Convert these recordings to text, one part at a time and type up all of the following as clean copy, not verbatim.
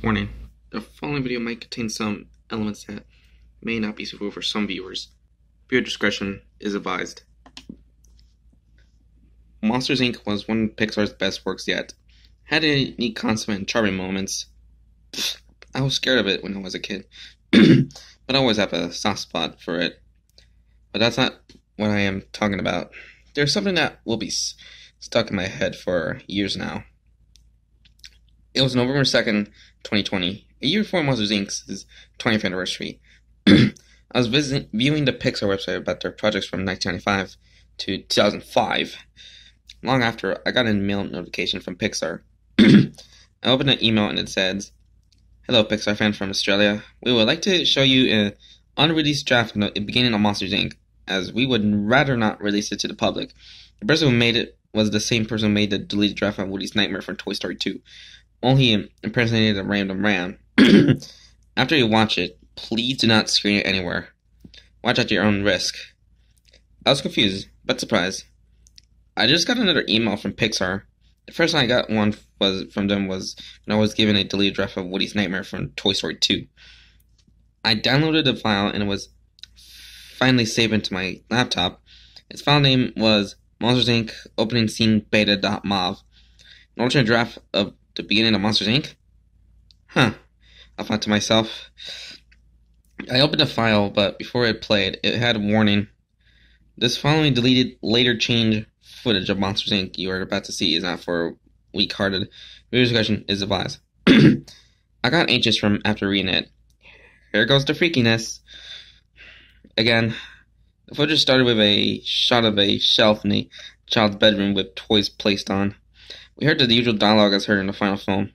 Warning: the following video might contain some elements that may not be suitable for some viewers. Viewer discretion is advised. Monsters, Inc. was one of Pixar's best works yet. Had a unique concept and charming moments. I was scared of it when I was a kid, but I always have a soft spot for it. But that's not what I am talking about. There's something that will be stuck in my head for years now. It was November 2nd, 2020, a year before Monsters, Inc.'s 20th anniversary. I was viewing the Pixar website about their projects from 1995 to 2005. Long after, I got an email notification from Pixar. I opened an email and it says, "Hello, Pixar fan from Australia. We would like to show you an unreleased draft of the beginning of Monsters, Inc., as we would rather not release it to the public. The person who made it was the same person who made the deleted draft of Woody's Nightmare from Toy Story 2. Only impersonated a random ram. After you watch it, please do not screen it anywhere. Watch at your own risk." I was confused, but surprised. I just got another email from Pixar. The first time I got one from them was when I was given a deleted draft of Woody's Nightmare from Toy Story 2. I downloaded the file and it was finally saved into my laptop. Its file name was Monsters Inc. Opening Scene Beta.mov. An alternate draft of the beginning of Monsters Inc.? Huh. I thought to myself. I opened the file, but before it played, it had a warning. This following deleted, later changed footage of Monsters Inc. you are about to see is not for weak-hearted. Viewer discussion is advised. I got anxious from after reading it. Here goes the freakiness. Again, the footage started with a shot of a shelf in a child's bedroom with toys placed on. We heard the usual dialogue as heard in the final film.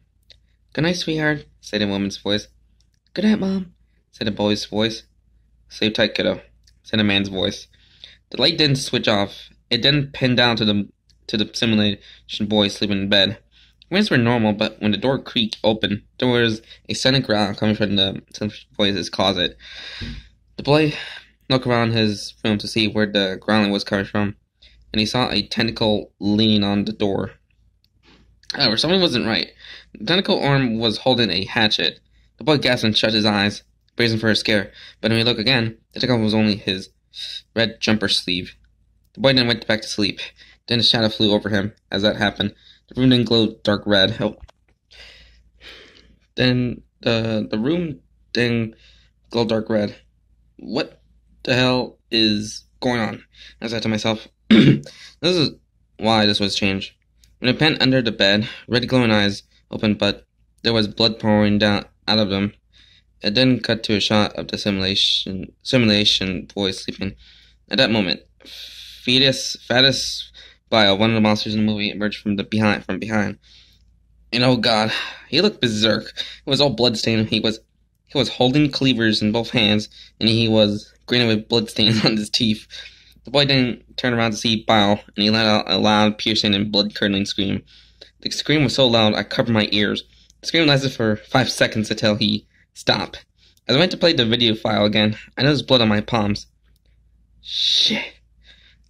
"Good night, sweetheart," said a woman's voice. "Good night, Mom," said a boy's voice. "Sleep tight, kiddo," said a man's voice. The light didn't switch off. It didn't pin down to the simulation boy sleeping in bed. Winds were normal, but when the door creaked open, there was a sudden growl coming from the boy's closet. The boy looked around his room to see where the growling was coming from, and he saw a tentacle leaning on the door. However, something wasn't right. The tentacle arm was holding a hatchet. The boy gasped and shut his eyes, bracing for a scare. But when he looked again, the tentacle was only his red jumper sleeve. The boy then went back to sleep. Then a shadow flew over him. As that happened, the room then glowed dark red. Then the room then glowed dark red. What the hell is going on? I said to myself. This is why this was changed. When it bent under the bed, red glowing eyes opened, but there was blood pouring down out of them. It then cut to a shot of the simulation boy sleeping. At that moment, fattest bile, one of the monsters in the movie, emerged from behind. And oh god, he looked berserk. It was all bloodstained. He was holding cleavers in both hands, and he was grinning with bloodstains on his teeth. The boy then turned around to see Bile, and he let out a loud, piercing, and blood-curdling scream. The scream was so loud, I covered my ears. The scream lasted for 5 seconds until he stopped. As I went to play the video file again, I noticed blood on my palms. "Shit,"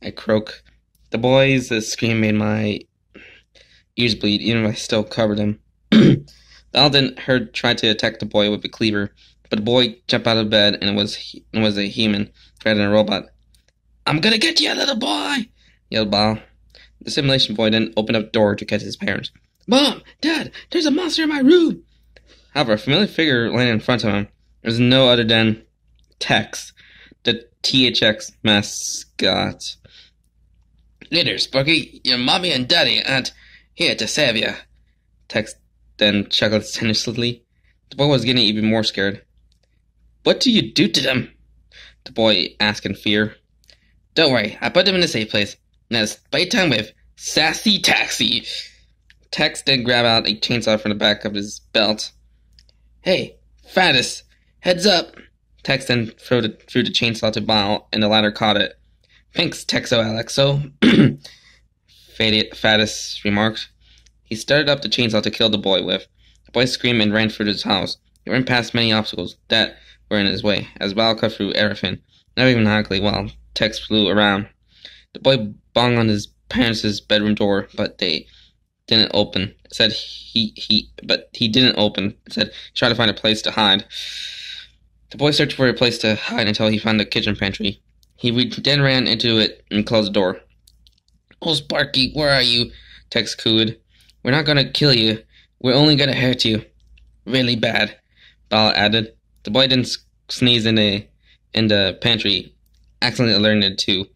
I croaked. The boy's scream made my ears bleed, even if I still covered them. The then tried to attack the boy with a cleaver, but the boy jumped out of bed, and it was a human rather than a robot. "I'm gonna get you, little boy!" yelled Bile. The simulation boy then opened up the door to catch his parents. "Mom! Dad! There's a monster in my room!" However, a familiar figure landed in front of him. It was no other than Tex, the THX mascot. "Hey there, Sparky. Your mommy and daddy aren't here to save you." Tex then chuckled sinisterly. The boy was getting even more scared. "What do you do to them?" the boy asked in fear. "Don't worry, I put them in a safe place. Now it's playtime with Sassy Taxi." Tex then grabbed out a chainsaw from the back of his belt. "Hey, Fattest, heads up!" Tex then threw the chainsaw to Bile, and the latter caught it. "Thanks, Texo Alexo," Fattest remarked. He started up the chainsaw to kill the boy with. The boy screamed and ran through his house. He ran past many obstacles that were in his way, as Bile cut through everything, not even Hockley, while Tex flew around. The boy banged on his parents' bedroom door, but they didn't open. It said he didn't open. It said he tried to find a place to hide. The boy searched for a place to hide until he found the kitchen pantry. He then ran into it and closed the door. "Oh, Sparky, where are you?" Tex cooed. "We're not gonna kill you. We're only gonna hurt you. Really bad," Bile added. The boy didn't sneeze in the pantry, accidentally alerted to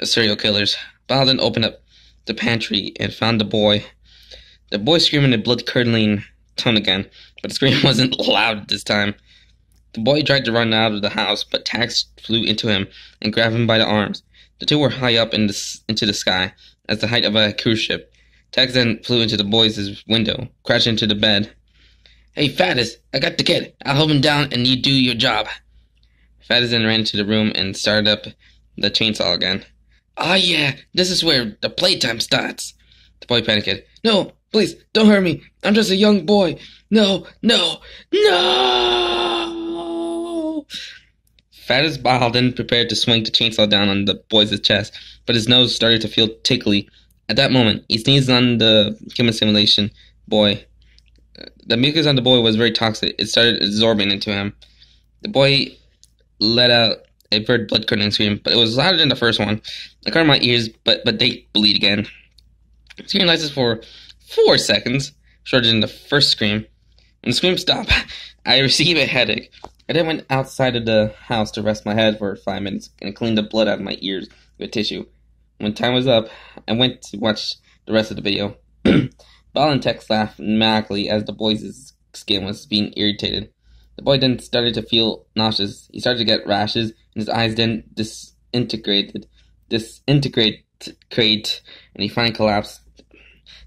serial killers. Bile then opened up the pantry and found the boy. The boy screamed in a blood-curdling tone again, but the scream wasn't loud this time. The boy tried to run out of the house, but Tex flew into him and grabbed him by the arms. The two were high up into the sky, as the height of a cruise ship. Tex then flew into the boy's window, crashed into the bed. "Hey, Fattest, I got the kid. I'll hold him down and you do your job." Fattest then ran into the room and started up the chainsaw again. "Ah, yeah, this is where the playtime starts." The boy panicked. "No, please, don't hurt me. I'm just a young boy. No, no, no!" Fattest Bile then prepared to swing the chainsaw down on the boy's chest, but his nose started to feel tickly. At that moment, he sneezed on the human simulation boy. The mucus on the boy was very toxic. It started absorbing into him. The boy let out a very blood-curdling scream, but it was louder than the first one. I covered my ears, but they bleed again. The scream lasted for 4 seconds, shorter than the first scream. When the scream stopped, I received a headache. I then went outside of the house to rest my head for 5 minutes and clean the blood out of my ears with tissue. When time was up, I went to watch the rest of the video. Bile and Tex laughed maniacally as the boy's skin was being irritated. The boy then started to feel nauseous. He started to get rashes, and his eyes then disintegrated, and he finally collapsed.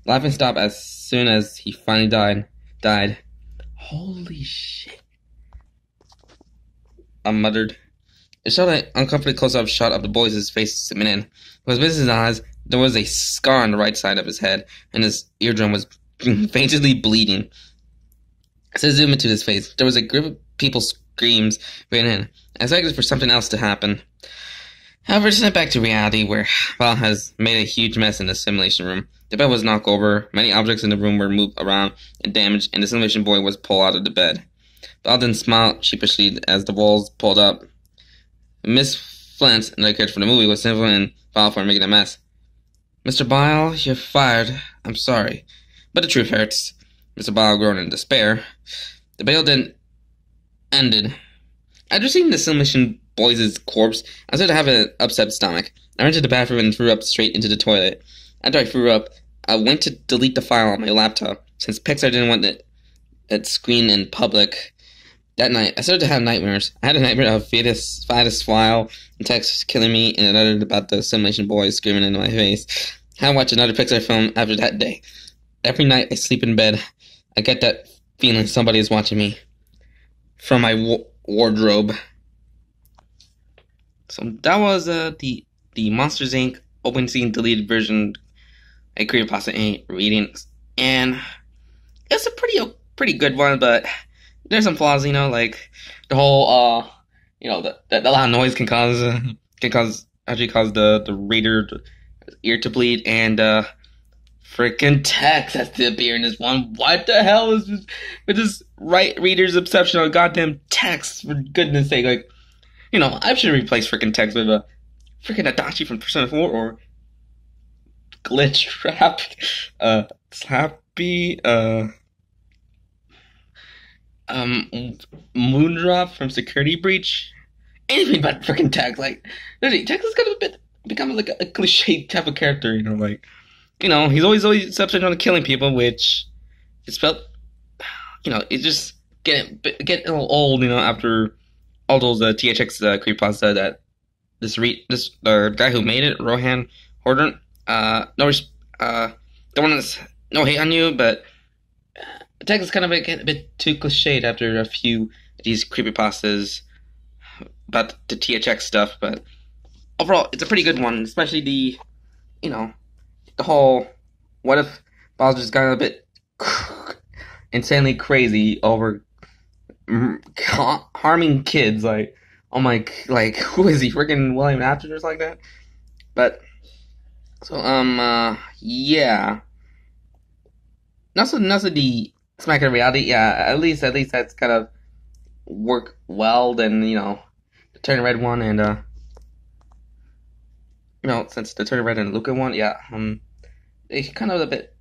Laughing stopped as soon as he finally died. "Holy shit," I muttered. It showed an uncomfortably close-up shot of the boy's face zooming in. When he was his eyes, there was a scar on the right side of his head, and his eardrum was faintly bleeding. As I zoomed into his face, there was a group of people's screams ran in. I expected for something else to happen. However, sent back to reality, where Bile has made a huge mess in the simulation room. The bed was knocked over, many objects in the room were moved around and damaged, and the simulation boy was pulled out of the bed. Bile then smiled sheepishly as the walls pulled up. Miss Flint, the character for the movie, was simply Bile for making a mess. "Mr. Bile, you're fired. I'm sorry. But the truth hurts." Mr. Bile groaned in despair. The video then ended. After seeing the simulation boy's corpse, I started to have an upset stomach. I went to the bathroom and threw up straight into the toilet. After I threw up, I went to delete the file on my laptop, since Pixar didn't want it screened in public. That night, I started to have nightmares. I had a nightmare of Fattest file and Tex killing me, and another about the simulation boy screaming into my face. I watched another Pixar film after that day. Every night I sleep in bed, I get that feeling somebody is watching me from my wardrobe. So that was the Monsters Inc. open scene deleted version, a Creepypasta reading, and it's a pretty good one, but there's some flaws, like the whole that a lot of noise can cause the reader ear to bleed, and freaking Tex has to appear in this one. What the hell is this with this reader's obsession on goddamn Tex? For goodness sake, I should replace freaking Tex with a freaking Adachi from Persona 4 or Glitch Trap, Slappy, Moondrop from Security Breach. Anything but freaking Tex. Tex is kind of become like a cliche type of character, he's always obsessed on killing people, which it's felt, it just get a little old, after all those THX creepypasta that this guy who made it, Rohan Horton, don't want to no hate on you, but Tex is kind of getting a bit too cliched after a few of these creepypastas about the THX stuff, but overall, it's a pretty good one, especially the whole, what if Bowser's got a bit insanely crazy over harming kids, who is he, freaking William Afton or something like that? But, so, yeah. not so the smack in reality. Yeah, at least that's kind of work well than the turning red one and since the turning red and Luca one, yeah, they kind of a bit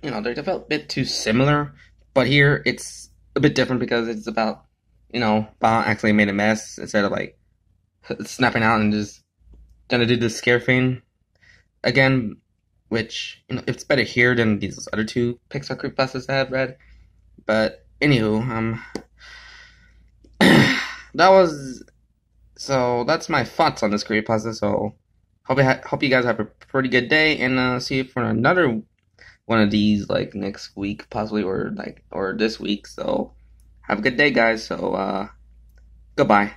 they're a bit too similar, but here it's a bit different because it's about Ba actually made a mess instead of like snapping out and just trying to do the scare thing again, which it's better here than these other two Pixar creepypastas I have read. But anywho, that was so that's my thoughts on this creepypasta. So hope you guys have a pretty good day, and see you for another one of these like next week possibly, or this week. So have a good day, guys. So goodbye.